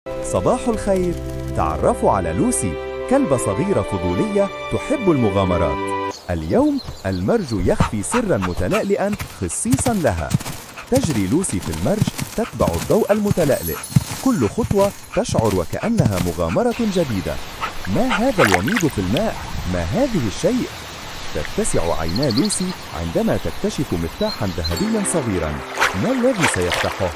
صباح الخير. تعرفوا على لوسي، كلبة صغيرة فضولية تحب المغامرات. اليوم المرج يخفي سراً متلألئاً خصيصاً لها. تجري لوسي في المرج تتبع الضوء المتلألئ، كل خطوة تشعر وكأنها مغامرة جديدة. ما هذا الوميض في الماء؟ ما هذه الشيء؟ تتسع عينا لوسي عندما تكتشف مفتاحاً ذهبياً صغيراً. ما الذي سيفتحه؟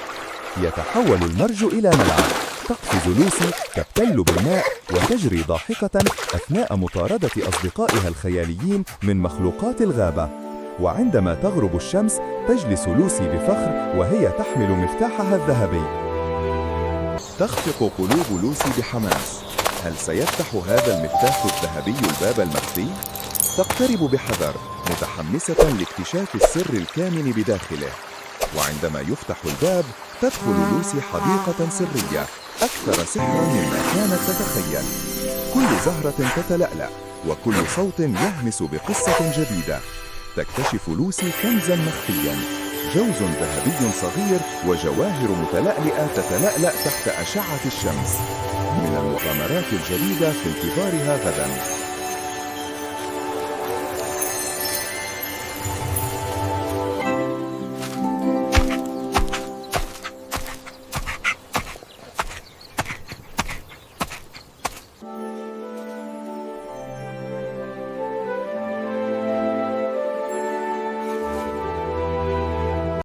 يتحول المرج إلى ملعب. تقفز لوسي تبتل بالماء وتجري ضاحكة أثناء مطاردة أصدقائها الخياليين من مخلوقات الغابة. وعندما تغرب الشمس تجلس لوسي بفخر وهي تحمل مفتاحها الذهبي. تخفق قلوب لوسي بحماس. هل سيفتح هذا المفتاح الذهبي الباب المخفي؟ تقترب بحذر متحمسة لاكتشاف السر الكامن بداخله. وعندما يفتح الباب تدخل لوسي حديقة سرية أكثر سحراً مما كانت تتخيل. كل زهرة تتلألأ وكل صوت يهمس بقصة جديدة. تكتشف لوسي كنزاً مخفياً، جوز ذهبي صغير وجواهر متلألئة تتلألأ تحت أشعة الشمس. من المغامرات الجديدة في انتظارها غداً.